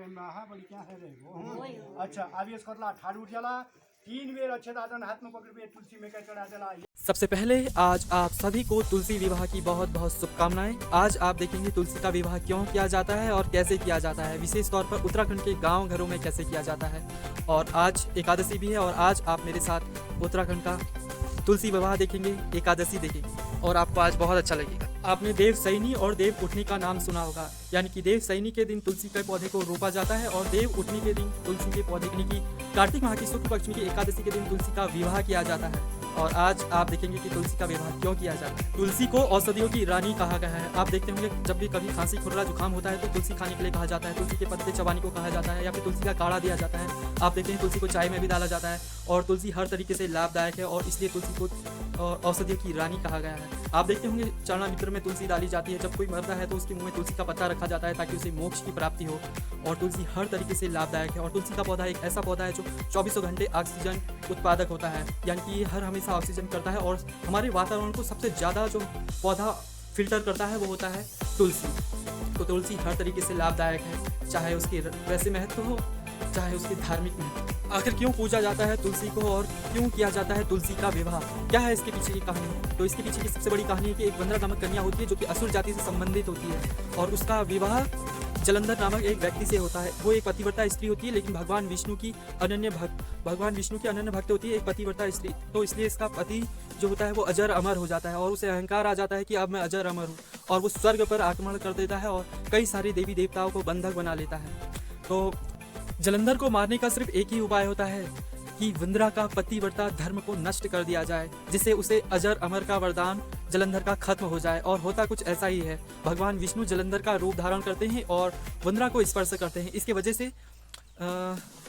बड़ी क्या है अच्छा आवेश करला ठाड़ उठ जाला 3 बेर अच्छे दादन हाथ में पकड़ के तुलसी में चढ़ा चला। सबसे पहले आज आप सभी को तुलसी विवाह की बहुत बहुत शुभकामनाएं। आज आप देखेंगे तुलसी का विवाह क्यों किया जाता है और कैसे किया जाता है, विशेष तौर पर उत्तराखंड के गांव घरों में कैसे किया जाता है। और आज एकादशी भी है और आज आप मेरे साथ उत्तराखंड का तुलसी विवाह देखेंगे, एकादशी देखेंगे और आपको आज बहुत अच्छा लगेगा। आपने देव सैनी और देव उठनी का नाम सुना होगा, यानी कि देव सैनी के दिन तुलसी के पौधे को रोपा जाता है और देव उठनी के दिन तुलसी के पौधे यानी कि कार्तिक माह की शुक्ल पक्ष की एकादशी के दिन तुलसी का विवाह किया जाता है। और आज आप देखेंगे कि तुलसी का विवाह क्यों किया जाता है। तुलसी को औषधियों की रानी कहा गया है। आप देखते होंगे जब भी कभी खांसी खुरला जुकाम होता है तो तुलसी खाने के लिए कहा जाता है, तुलसी के पत्ते चबाने को कहा जाता है या फिर तुलसी का काढ़ा दिया जाता है। आप देखते हैं तुलसी को चाय में भी डाला जाता है और तुलसी हर तरीके से लाभदायक है और इसलिए तुलसी को औषधियों की रानी कहा गया है। आप देखते होंगे चरना मित्र में तुलसी डाली जाती है, जब कोई मरता है तो उसके मुंह में तुलसी का पत्ता रखा जाता है ताकि उसे मोक्ष की प्राप्ति हो। और तुलसी हर तरीके से लाभदायक है और तुलसी का पौधा एक ऐसा पौधा है जो 24 घंटे ऑक्सीजन उत्पादक होता है, यानी कि हर हमेशा ऑक्सीजन करता है और हमारे वातावरण को सबसे ज़्यादा जो पौधा फिल्टर करता है वो होता है तुलसी। तो तुलसी हर तरीके से लाभदायक है, चाहे उसके वैसे महत्व हो चाहे उसकी धार्मिक महत्व। आखिर क्यों पूजा जाता है तुलसी को और क्यों किया जाता है तुलसी का विवाह, क्या है इसके पीछे की कहानी। तो इसके पीछे की सबसे बड़ी कहानी है कि एक वंद्रा नामक कन्या होती है जो कि असुर जाति से संबंधित होती है और उसका विवाह जलंधर नामक एक व्यक्ति से होता है। वो एक पतिव्रता स्त्री होती है लेकिन भगवान विष्णु की अनन्य भक्त होती है, एक पतिव्रता स्त्री। तो इसलिए इसका पति जो होता है वो अजर अमर हो जाता है और उसे अहंकार आ जाता है कि अब मैं अजर अमर हूँ और वो स्वर्ग पर आक्रमण कर देता है और कई सारे देवी देवताओं को बंधक बना लेता है। तो जलंधर को मारने का सिर्फ एक ही उपाय होता है कि वंद्रा का पतिव्रता धर्म को नष्ट कर दिया जाए, जिससे उसे अजर अमर का वरदान जलंधर का खत्म हो जाए। और होता कुछ ऐसा ही है, भगवान विष्णु जलंधर का रूप धारण करते हैं और वंद्रा को स्पर्श करते हैं। इसके वजह से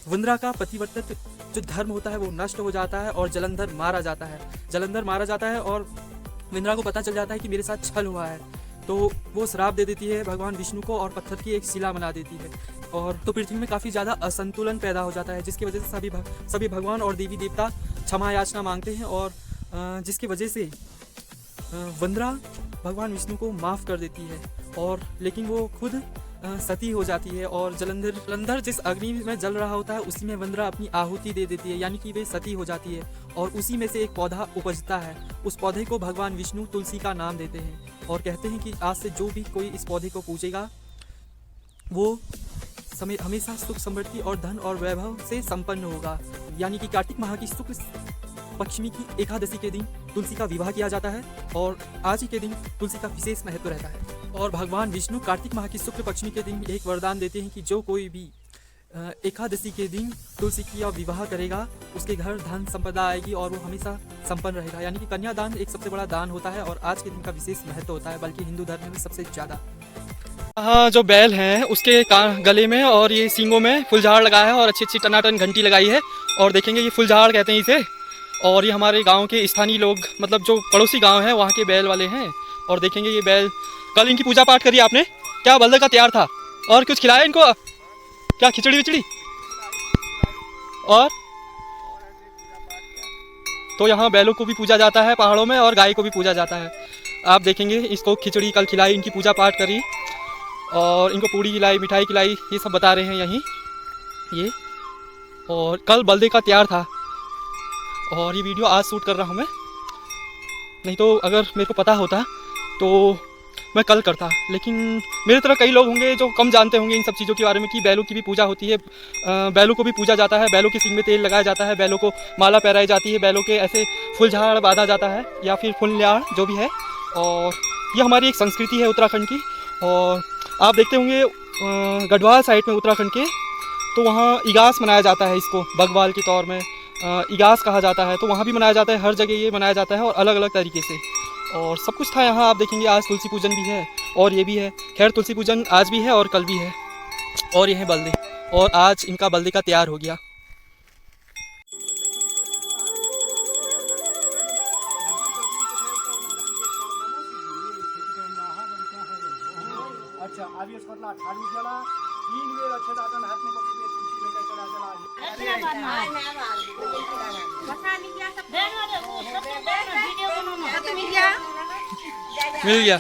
वंद्रा का पतिव्रता जो धर्म होता है वो नष्ट हो जाता है और जलंधर मारा जाता है और वंद्रा को पता चल जाता है कि मेरे साथ छल हुआ है। तो वो श्राप दे देती है भगवान विष्णु को और पत्थर की एक शिला बना देती है और तो पृथ्वी में काफ़ी ज़्यादा असंतुलन पैदा हो जाता है, जिसकी वजह से सभी भगवान और देवी देवता क्षमा याचना मांगते हैं और जिसकी वजह से वंद्रा भगवान विष्णु को माफ़ कर देती है और लेकिन वो खुद सती हो जाती है और जलंधर जिस अग्नि में जल रहा होता है उसी में वंद्रा अपनी आहुति दे देती है, यानी कि वे सती हो जाती है और उसी में से एक पौधा उपजता है। उस पौधे को भगवान विष्णु तुलसी का नाम देते हैं और कहते हैं कि आज से जो भी कोई इस पौधे को पूजेगा वो हमेशा सुख समृद्धि और धन और वैभव से संपन्न होगा। यानी कि कार्तिक माह की शुक्ल पक्षमी की एकादशी के दिन तुलसी का विवाह किया जाता है और आज ही के दिन तुलसी का विशेष महत्व रहता है। और भगवान विष्णु कार्तिक माह की शुक्ल पक्षमी के दिन एक वरदान देते हैं कि जो कोई भी एकादशी के दिन तुलसी की विवाह करेगा उसके घर धन संपदा आएगी और वो हमेशा संपन्न रहेगा। यानी कि कन्यादान एक सबसे बड़ा दान होता है और आज के दिन का विशेष महत्व होता है, बल्कि हिंदू धर्म में भी सबसे ज़्यादा। हाँ, जो बैल हैं उसके गले में और ये सींगों में फुलझाड़ लगाया है और अच्छी टनाटन घंटी लगाई है और देखेंगे ये फुलझाड़ कहते हैं इसे। और ये हमारे गांव के स्थानीय लोग मतलब जो पड़ोसी गांव हैं वहाँ के बैल वाले हैं और देखेंगे ये बैल। कल इनकी पूजा पाठ करी आपने, क्या बल्दर का तैयार था और कुछ खिलाया इनको, क्या खिचड़ी विचड़ी। और तो यहाँ बैलों को भी पूजा जाता है पहाड़ों में और गाय को भी पूजा जाता है। आप देखेंगे इसको खिचड़ी कल खिलाई, इनकी पूजा पाठ करी और इनको पूड़ी खिलाई, मिठाई खिलाई, ये सब बता रहे हैं यहीं ये। और कल बल्दे का तैयार था और ये वीडियो आज शूट कर रहा हूँ मैं, नहीं तो अगर मेरे को पता होता तो मैं कल करता। लेकिन मेरे तरह कई लोग होंगे जो कम जानते होंगे इन सब चीज़ों के बारे में कि बैलों की भी पूजा होती है, बैलों को भी पूजा जाता है, बैलों के सींग में तेल लगाया जाता है, बैलों को माला पहनाई जाती है, बैलों के ऐसे फुलझाड़ बांधा जाता है या फिर फुलझाड़ जो भी है। और ये हमारी एक संस्कृति है उत्तराखंड की। और आप देखते होंगे गढ़वाल साइड में उत्तराखंड के, तो वहाँ इगास मनाया जाता है, इसको बगवाल के तौर में इगास कहा जाता है, तो वहाँ भी मनाया जाता है। हर जगह ये मनाया जाता है और अलग अलग तरीके से और सब कुछ था यहाँ। आप देखेंगे आज तुलसी पूजन भी है और ये भी है। खैर तुलसी पूजन आज भी है और कल भी है। और ये है बल्दे और आज इनका बल्दे का तैयार हो गया। अच्छा आवेश करला ठाड़ उठ जाला 3 बेर अच्छे दादन हाथ में पकड़ के तुलसी में चढ़ा चला। मिल गया।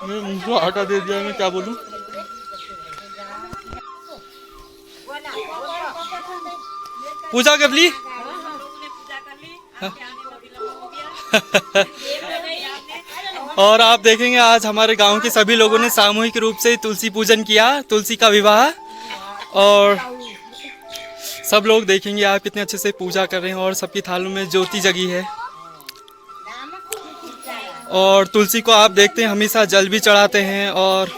मैं मुझको आटा दे दिया, मैं क्या बोलूं। पूजा कर ली? और आप देखेंगे आज हमारे गांव के सभी लोगों ने सामूहिक रूप से तुलसी पूजन किया, तुलसी का विवाह। और सब लोग देखेंगे आप कितने अच्छे से पूजा कर रहे हैं और सबकी थालों में ज्योति जगी है। और तुलसी को आप देखते हैं हमेशा जल भी चढ़ाते हैं। और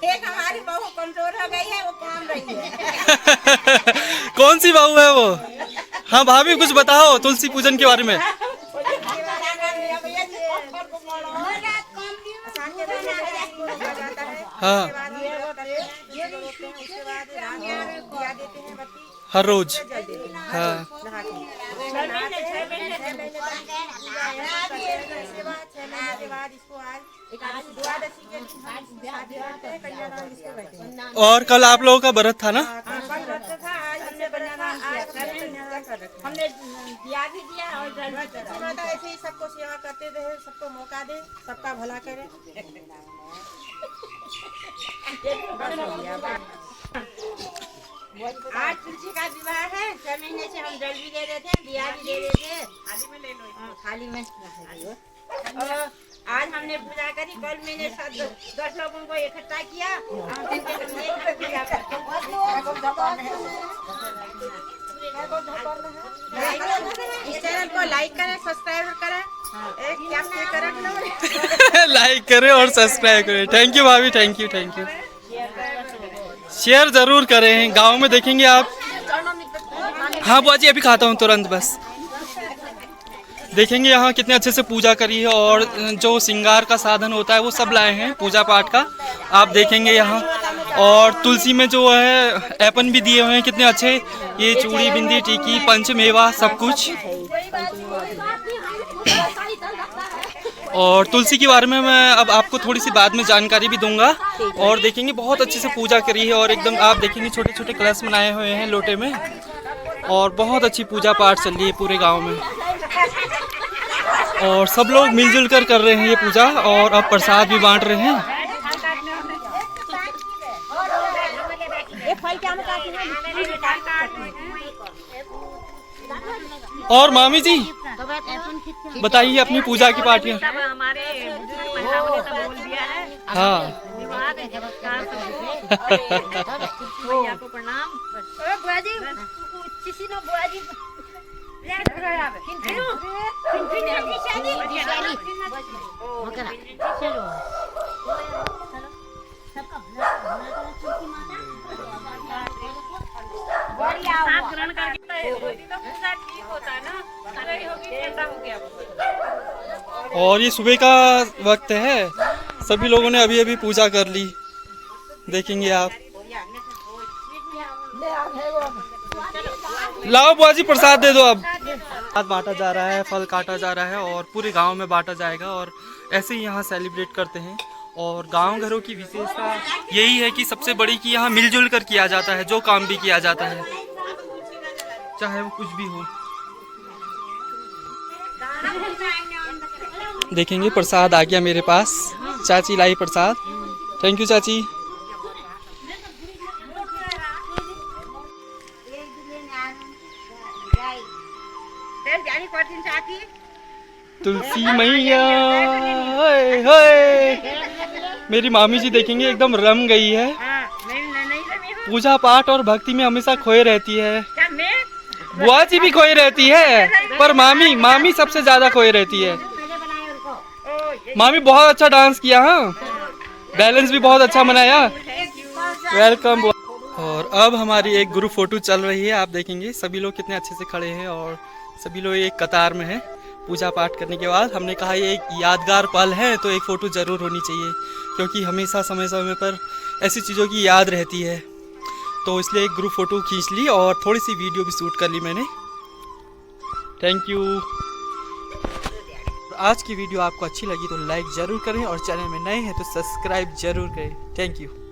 एक हमारी बहू कमजोर हो गई है, वो काम रही है। कौन सी बहू है वो? हाँ भाभी कुछ बताओ तुलसी पूजन के बारे में। हाँ हर रोज। हाँ और कल आप लोगों का व्रत था ना? हमने दिया भी दिया और माता ऐसे ही सबको सेवा करते रहे, सबको मौका दे, सबका भला करे। आज तुलसी का विवाह है, 6 महीने से हम जल भी दे रहे थे, दिया भी दे रहे थे। थाली में ले लो, थाली में। और आज हमने पूजा करी, कल मैंने 10 लोगों को इकट्ठा किया। इस चैनल को लाइक करें, सब्सक्राइब करें, लाइक करें और सब्सक्राइब करें। थैंक यू भाभी, thank you thank you. Share जरूर करें। गांव में देखेंगे आप। हाँ बुआ जी अभी खाता हूँ तुरंत बस। देखेंगे यहाँ कितने अच्छे से पूजा करी है और जो श्रृंगार का साधन होता है वो सब लाए हैं पूजा पाठ का, आप देखेंगे यहाँ। और तुलसी में जो है ऐपन भी दिए हुए हैं कितने अच्छे, ये चूड़ी बिंदी टीकी पंचमेवा सब कुछ। और तुलसी के बारे में मैं अब आपको थोड़ी सी बाद में जानकारी भी दूंगा। और देखेंगे बहुत अच्छे से पूजा करी है और एकदम आप देखेंगे छोटे छोटे कलश बनाए हुए हैं लोटे में और बहुत अच्छी पूजा पाठ चल रही है पूरे गांव में। और सब लोग मिलजुल कर रहे हैं ये पूजा और अब प्रसाद भी बांट रहे हैं। और मामी जी बताइए अपनी पूजा की पार्टियाँ। हमारे महिलाओं ने सब बोल दिया है। हाँ भैया को प्रणाम। बुआ जी किसी ने बुआ जी और ये सुबह का वक्त है, सभी लोगों ने अभी अभी पूजा कर ली, देखेंगे आप। लाओ बुआ जी प्रसाद दे दो। अब प्रसाद बांटा जा रहा है, फल काटा जा रहा है और पूरे गांव में बांटा जाएगा और ऐसे ही यहाँ सेलिब्रेट करते हैं। और गांव घरों की विशेषता यही है कि सबसे बड़ी कि यहाँ मिलजुल कर किया जाता है, जो काम भी किया जाता है चाहे वो कुछ भी हो। देखेंगे प्रसाद आ गया मेरे पास, चाची लाई प्रसाद। थैंक यू चाची। तुलसी मैया मेरी मामी जी देखेंगे एकदम रम गई है, पूजा पाठ और भक्ति में हमेशा खोए रहती है। बुआ जी भी खोई रहती है पर मामी सबसे ज्यादा खोई रहती है। मामी बहुत अच्छा डांस किया, हाँ बैलेंस भी बहुत अच्छा बनाया। वेलकम। और अब हमारी एक ग्रुप फोटो चल रही है, आप देखेंगे सभी लोग कितने अच्छे से खड़े हैं और सभी लोग एक कतार में हैं। पूजा पाठ करने के बाद हमने कहा ये एक यादगार पल है तो एक फ़ोटो ज़रूर होनी चाहिए, क्योंकि हमेशा समय समय पर ऐसी चीज़ों की याद रहती है। तो इसलिए एक ग्रुप फ़ोटो खींच ली और थोड़ी सी वीडियो भी शूट कर ली मैंने। Thank you. आज की वीडियो आपको अच्छी लगी तो लाइक ज़रूर करें और चैनल में नए हैं तो सब्सक्राइब ज़रूर करें। Thank you.